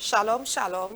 Shalom, shalom.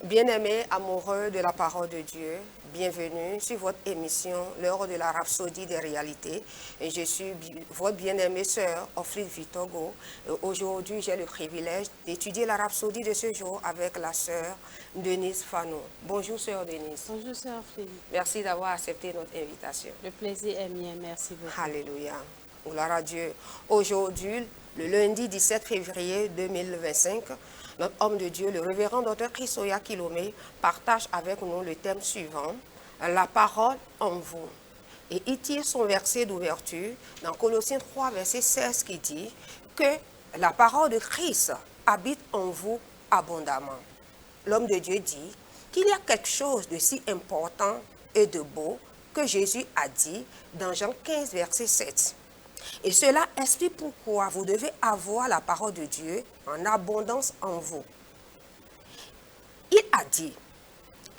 Bien-aimés amoureux de la parole de Dieu, bienvenue sur votre émission L'heure de la rhapsodie des réalités. Et je suis votre bien-aimée sœur Oflide Vitogo. Aujourd'hui, j'ai le privilège d'étudier la rhapsodie de ce jour avec la sœur Denise Fano. Bonjour sœur Denise. Bonjour sœur Oflide. Merci d'avoir accepté notre invitation. Le plaisir est mien, merci beaucoup. Alléluia. Gloire à Dieu. Aujourd'hui, le lundi 17 février 2025, notre homme de Dieu, le révérend Dr Chrisoya Kilomé, partage avec nous le thème suivant, la parole en vous. Et il tire son verset d'ouverture dans Colossiens 3, verset 16 qui dit que la parole de Christ habite en vous abondamment. L'homme de Dieu dit qu'il y a quelque chose de si important et de beau que Jésus a dit dans Jean 15, verset 7. Et cela explique pourquoi vous devez avoir la parole de Dieu en abondance en vous. Il a dit,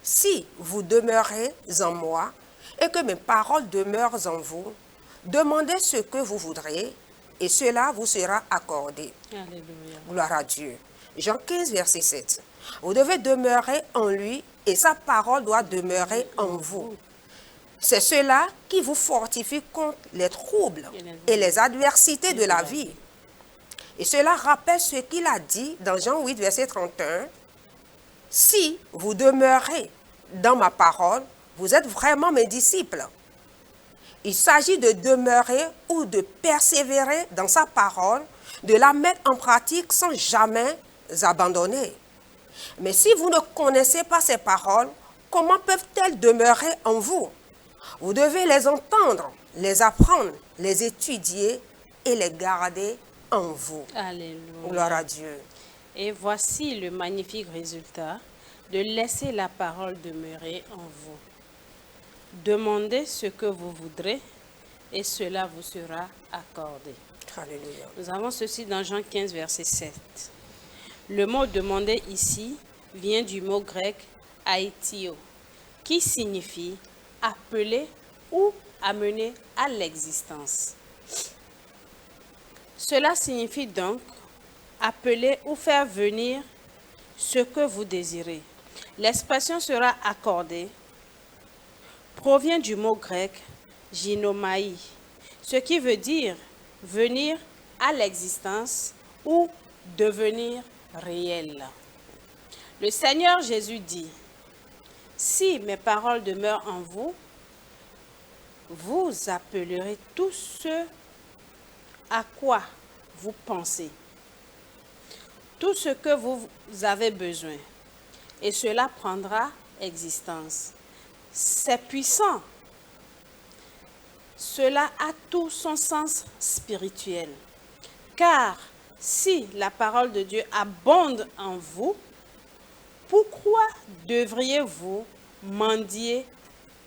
si vous demeurez en moi et que mes paroles demeurent en vous, demandez ce que vous voudrez et cela vous sera accordé. Alléluia. Gloire à Dieu. Jean 15, verset 7. Vous devez demeurer en lui et sa parole doit demeurer en vous. C'est cela qui vous fortifie contre les troubles et les adversités de la vie. Et cela rappelle ce qu'il a dit dans Jean 8, verset 31. Si vous demeurez dans ma parole, vous êtes vraiment mes disciples. Il s'agit de demeurer ou de persévérer dans sa parole, de la mettre en pratique sans jamais abandonner. Mais si vous ne connaissez pas ces paroles, comment peuvent-elles demeurer en vous? Vous devez les entendre, les apprendre, les étudier et les garder en vous. Alléluia. Gloire à Dieu. Et voici le magnifique résultat de laisser la parole demeurer en vous. Demandez ce que vous voudrez et cela vous sera accordé. Alléluia. Nous avons ceci dans Jean 15, verset 7. Le mot demander ici vient du mot grec aitio, qui signifie appeler ou amener à l'existence. Cela signifie donc appeler ou faire venir ce que vous désirez. L'expression sera accordée provient du mot grec ginomai, ce qui veut dire venir à l'existence ou devenir réel. Le Seigneur Jésus dit, si mes paroles demeurent en vous, vous appellerez tout ce à quoi vous pensez, tout ce que vous avez besoin, et cela prendra existence. C'est puissant. Cela a tout son sens spirituel. Car si la parole de Dieu abonde en vous, pourquoi devriez-vous mendier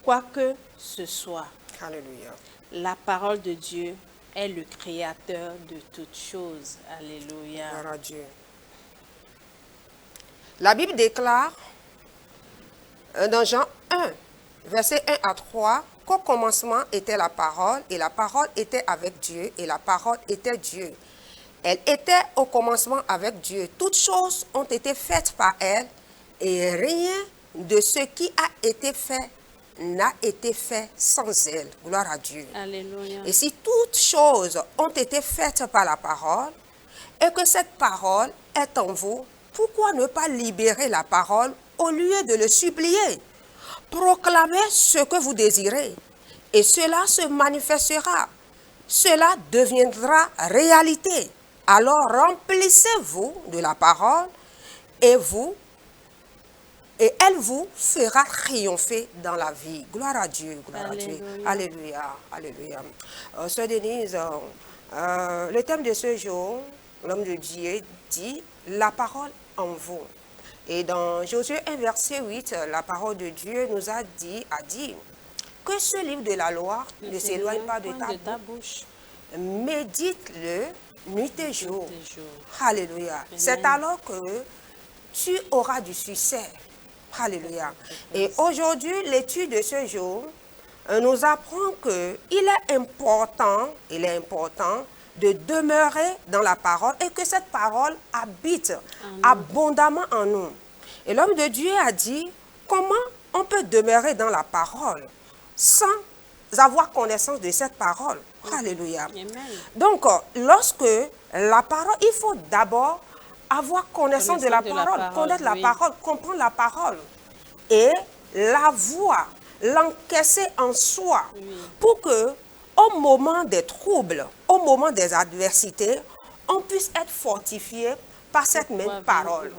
quoi que ce soit? Alléluia. La parole de Dieu est le créateur de toutes choses. Alléluia. Gloire à Dieu. La Bible déclare dans Jean 1, verset 1 à 3, qu'au commencement était la parole, et la parole était avec Dieu, et la parole était Dieu. Elle était au commencement avec Dieu. Toutes choses ont été faites par elle, et rien de ce qui a été fait n'a été fait sans elle. Gloire à Dieu. Alléluia. Et si toutes choses ont été faites par la parole, et que cette parole est en vous, pourquoi ne pas libérer la parole au lieu de le supplier? Proclamez ce que vous désirez, et cela se manifestera. Cela deviendra réalité. Alors remplissez-vous de la parole, et elle vous fera triompher dans la vie. Gloire à Dieu, gloire à Dieu. Alléluia, alléluia. Sœur Denise, le thème de ce jour, l'homme de Dieu dit la parole en vous. Et dans Josué 1, verset 8, la parole de Dieu nous a dit que ce livre de la loi ne s'éloigne pas de ta bouche. Médite-le nuit et jour. Alléluia. C'est alors que tu auras du succès. Alléluia. Et aujourd'hui, l'étude de ce jour nous apprend qu'il est important de demeurer dans la parole et que cette parole habite abondamment en nous. Et l'homme de Dieu a dit, comment on peut demeurer dans la parole sans avoir connaissance de cette parole? Alléluia. Amen. Donc, lorsque la parole, il faut d'abord avoir connaissance de la parole, connaître la parole, comprendre la parole et la voir, l'encaisser en soi pour que au moment des troubles, au moment des adversités, on puisse être fortifié par cette même parole.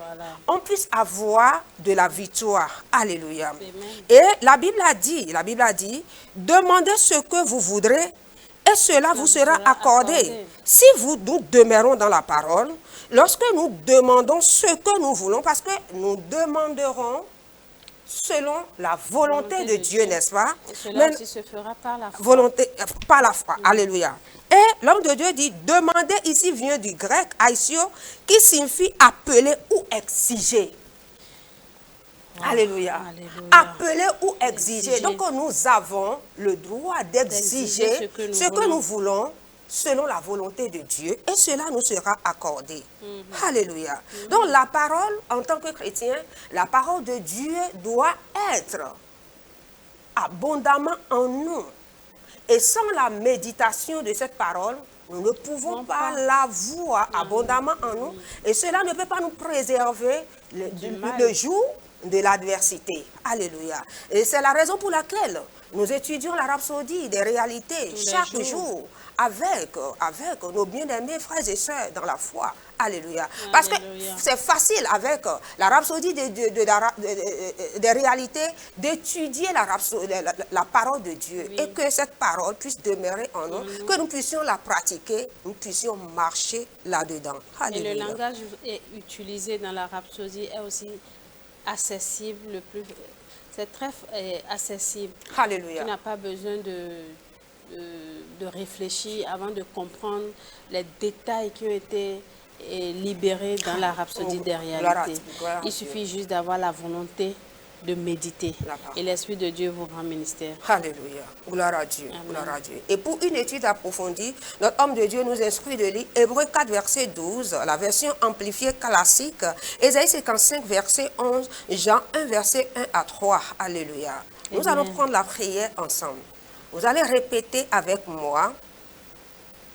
On puisse avoir de la victoire. Alléluia. Amen. Et la Bible a dit, demandez ce que vous voudrez et cela vous sera accordé. Si nous demeurons dans la parole, lorsque nous demandons ce que nous voulons, parce que nous demanderons selon la volonté de Dieu, n'est-ce pas? Et cela aussi se fera par la foi. Par la foi. Alléluia. Et l'homme de Dieu dit, demander ici vient du grec, aisio, qui signifie appeler ou exiger. Alléluia. Appeler ou exiger. Donc nous avons le droit d'exiger ce que nous voulons selon la volonté de Dieu et cela nous sera accordé. Alléluia. Donc la parole, en tant que chrétien, la parole de Dieu doit être abondamment en nous. Et sans la méditation de cette parole, nous ne pouvons pas la voir abondamment en nous. Et cela ne peut pas nous préserver le jour de l'adversité. Alléluia. Et c'est la raison pour laquelle nous étudions la rhapsodie des réalités chaque jour avec nos bien-aimés frères et sœurs dans la foi. Alléluia. Parce que c'est facile avec la rhapsodie des réalités d'étudier la parole de Dieu et que cette parole puisse demeurer en nous, que nous puissions la pratiquer, nous puissions marcher là-dedans. Et le langage utilisé dans la rhapsodie est aussi accessible, c'est très accessible. Alléluia. Tu n'as pas besoin de réfléchir avant de comprendre les détails qui ont été libérés dans la rhapsodie des réalités. Il suffit juste d'avoir la volonté de méditer. Et l'Esprit de Dieu vous rend ministère. Alléluia. Gloire à Dieu. Gloire à Dieu. Et pour une étude approfondie, notre homme de Dieu nous instruit de lire Hébreux 4, verset 12, la version amplifiée classique, Ésaïe 55, verset 11, Jean 1, verset 1 à 3. Alléluia. Nous allons prendre la prière ensemble. Vous allez répéter avec moi.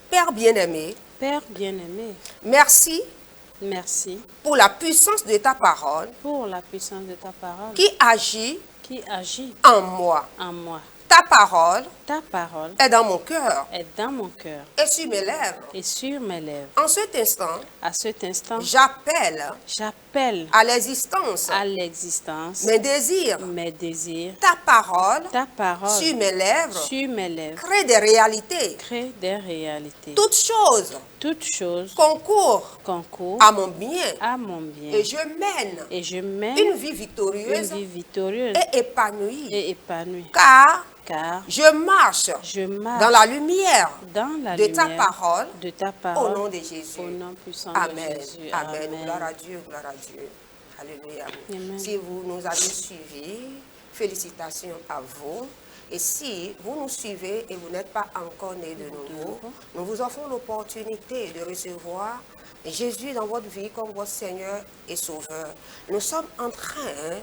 Père bien-aimé. Père bien-aimé. Merci. Merci. Pour la puissance de ta parole. Pour la puissance de ta parole. Qui agit en moi. En moi. Ta parole est dans mon cœur. Est dans mon cœur. Et sur mes lèvres. Et sur mes lèvres. En cet instant. À cet instant. J'appelle. À l'existence. Mes désirs. Ta parole. Sur mes lèvres. Crée des réalités. Toutes choses. Concourent à mon bien. Et je mène. Une vie victorieuse. Et épanouie. Car je marche dans la lumière de ta parole, au nom de Jésus. Amen. Amen. Gloire à Dieu, gloire à Dieu. Alléluia. Amen. Si vous nous avez suivis, félicitations à vous. Et si vous nous suivez et vous n'êtes pas encore né de nouveau, nous vous offrons l'opportunité de recevoir Jésus dans votre vie comme votre Seigneur et Sauveur. Nous sommes en train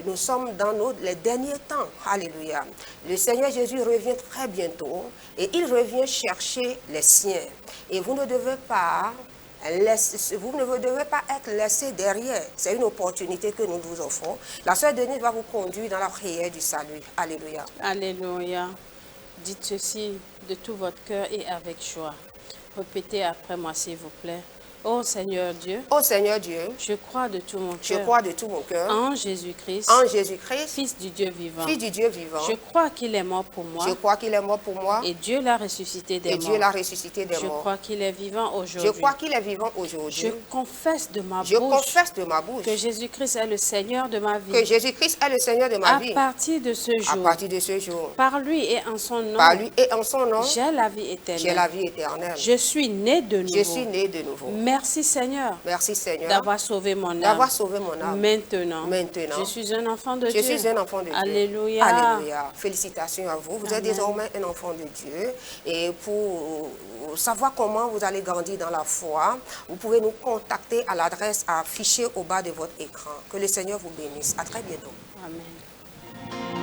nous sommes dans les derniers temps. Alléluia. Le Seigneur Jésus revient très bientôt et il revient chercher les siens. Et vous ne devez pas être laissé derrière. C'est une opportunité que nous vous offrons. La sœur Denise va vous conduire dans la prière du salut. Alléluia. Alléluia. Dites ceci de tout votre cœur et avec joie. Répétez après moi, s'il vous plaît. Ô Seigneur Dieu, je crois de tout mon cœur, en Jésus-Christ, Fils du Dieu vivant. Je crois qu'il est mort pour moi, et Dieu l'a ressuscité des morts. Je crois qu'il est vivant aujourd'hui. Je confesse de ma bouche que Jésus-Christ est le Seigneur de ma vie. À partir de ce jour, par lui et en son nom, j'ai la vie éternelle. Je suis né de nouveau. Merci Seigneur Merci Seigneur d'avoir sauvé mon âme. d'avoir sauvé mon âme. Maintenant, Maintenant, je suis un enfant de je Dieu. suis un enfant de Dieu. Alléluia. Alléluia. Félicitations à vous. Vous êtes Amen. désormais un enfant de Dieu. Et pour savoir comment vous allez grandir dans la foi, vous pouvez nous contacter à l'adresse affichée au bas de votre écran. Que le Seigneur vous bénisse. À très bientôt. Amen.